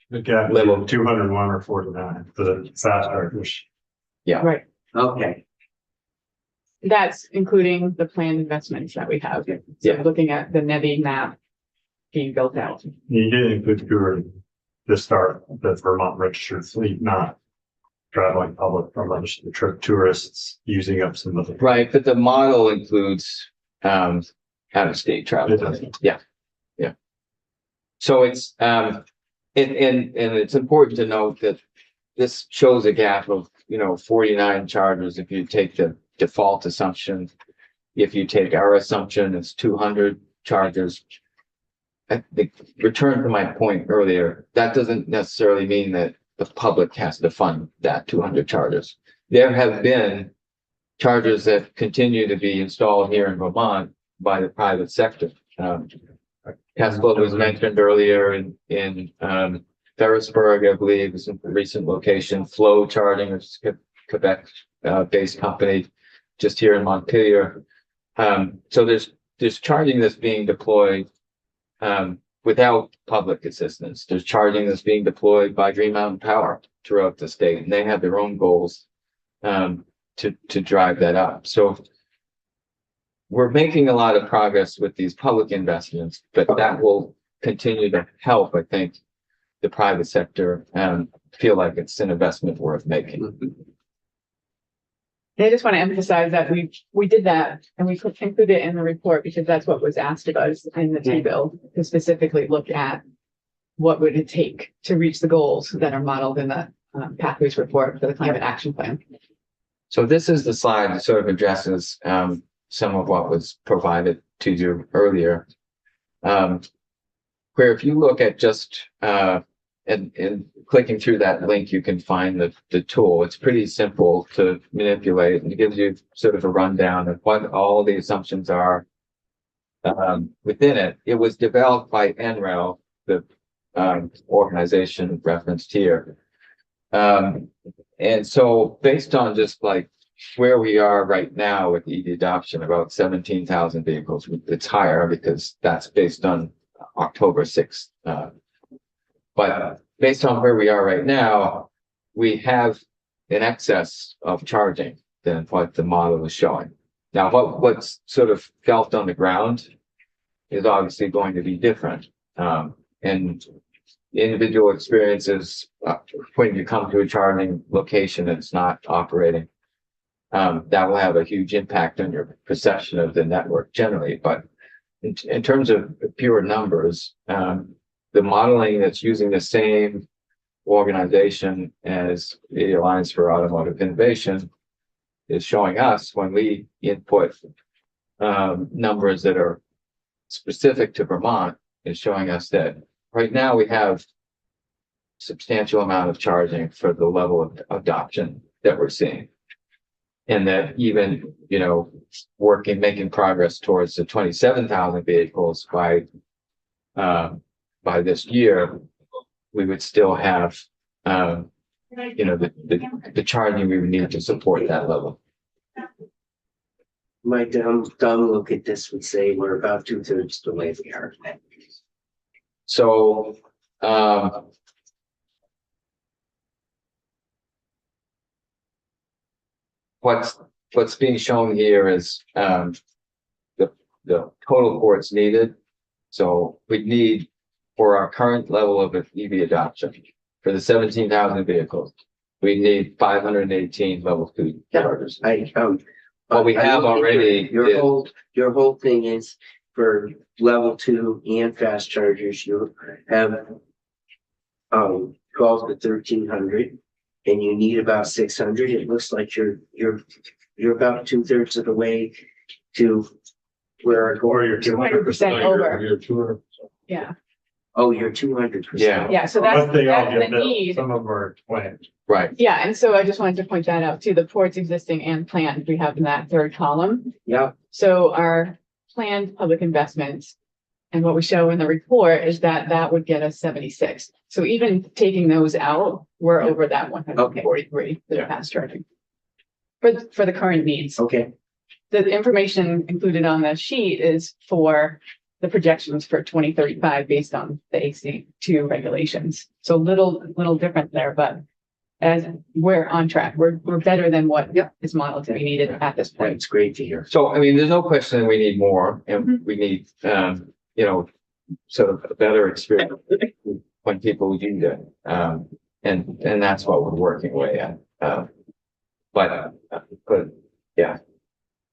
The gap, Level. 201 or 49, the fast chargers. Right. okay. That's including the planned investments that we have. So Yeah. looking at the NEVI map being built out. You did include your, the start, the Vermont registered fleet, not traveling public from registered trip tourists using up some of the. Right, but the model includes out-of-state travel. It does. Yeah. So it's and it's important to note that this shows a gap of 49 chargers if you take the default assumption. If you take our assumption, it's 200 chargers. I think, return to my point earlier, that doesn't necessarily mean that the public has to fund that 200 chargers. There have been chargers that continue to be installed here in Vermont by the private sector. Tesla was mentioned earlier in Ferrisburg, I believe, is a recent location. Flow Charging, which is a Quebec-based company, just here in Montpelier. So there's charging that's being deployed without public assistance. There's charging that's being deployed by Green Mountain Power throughout the state, and they have their own goals to drive that up. So we're making a lot of progress with these public investments, but that will continue to help, I think, the private sector feel like it's an investment worth making. And I just want to emphasize that we did that and we included it in the report because that's what was asked of us in the T-bill to specifically look at what would it take to reach the goals that are modeled in the Pathways report for the climate action plan. So this is the slide that sort of addresses some of what was provided to you earlier. Where if you look at just and clicking through that link, you can find the tool. It's pretty simple to manipulate, and it gives you sort of a rundown of what all the assumptions are within it. It was developed by NREL, the organization referenced here. And so based on just like where we are right now with EV adoption, about 17,000 vehicles, it's higher because that's based on October 6th. But based on where we are right now, we have an excess of charging than what the model is showing. Now, what's sort of felt on the ground is obviously going to be different. And individual experiences, when you come to a charging location that's not operating, that will have a huge impact on your perception of the network generally. But in terms of pure numbers, the modeling that's using the same organization as the Alliance for Automotive Innovation is showing us, when we input numbers that are specific to Vermont, is showing us that right now we have substantial amount of charging for the level of adoption that we're seeing. And that even, making progress towards the 27,000 vehicles by this year, we would still have, the charging we would need to support that level. My dumb look at this would say we're about 2/3 the way we are. So, what's being shown here is, the total ports needed. So we need, for our current level of EV adoption, for the 17,000 vehicles, we need 518 level 2 Yeah. chargers. What we have already is- Your whole thing is for level 2 and fast chargers, you have 12 to 1,300 and you need about 600. It looks like you're about 2/3 of the way to where our goal. Or you're 200% over. You're 200%. Yeah, Oh, you're 200%. yeah, so that's, But they all that's get the built. need. Some of them are planned. Right, Yeah, and so I just wanted to point that out too, the ports existing and planned, we have in that third column. Yeah, So our planned public investments and what we show in the report is that that would get us 76. So even taking those out, we're over that 143 for the Yeah. fast charging. For the current needs. okay. The information included on the sheet is for the projections for 2035 based on the AC2 regulations. So little different there, but as we're on track, we're better than what is modeled to be needed at this point. That's great to hear. so I mean, there's no question we need more, and we need, sort of a better experience when people use it. And that's what we're working away at. But yeah.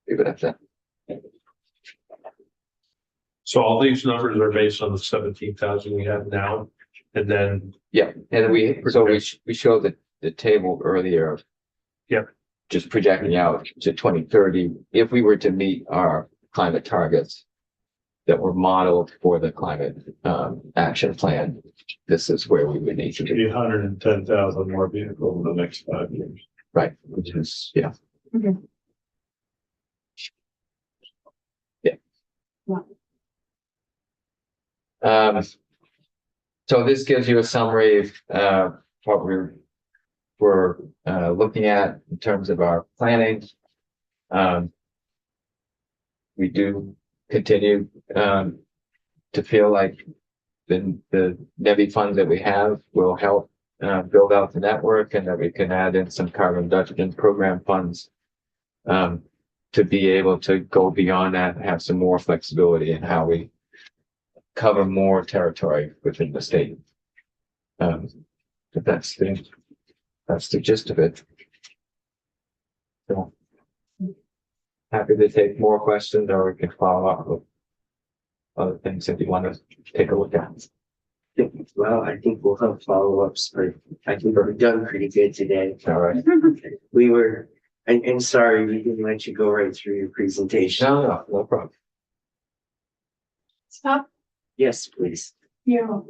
Leave it at that. So all these numbers are based on the 17,000 we have now, and then, Yeah, and we showed the table earlier. Yep. Just projecting out to 2030, if we were to meet our climate targets that were modeled for the climate action plan, this is where we would need to be, 310,000 more vehicles in the next 5 years. right? Which is, yeah. Mhm. So this gives you a summary of what we're looking at in terms of our planning. We do continue to feel like the NEVI funds that we have will help build out the network, and that we can add in some carbon reduction program funds to be able to go beyond that and have some more flexibility in how we cover more territory within the state. But that's the gist of it. So happy to take more questions, or we can follow up with other things if you want to take a look at. Well, I think we'll have follow-ups, but I think we're done pretty good today. All right. We were, and sorry, we didn't let you go right through your presentation. No problem. Stop. Yes, please. Yeah.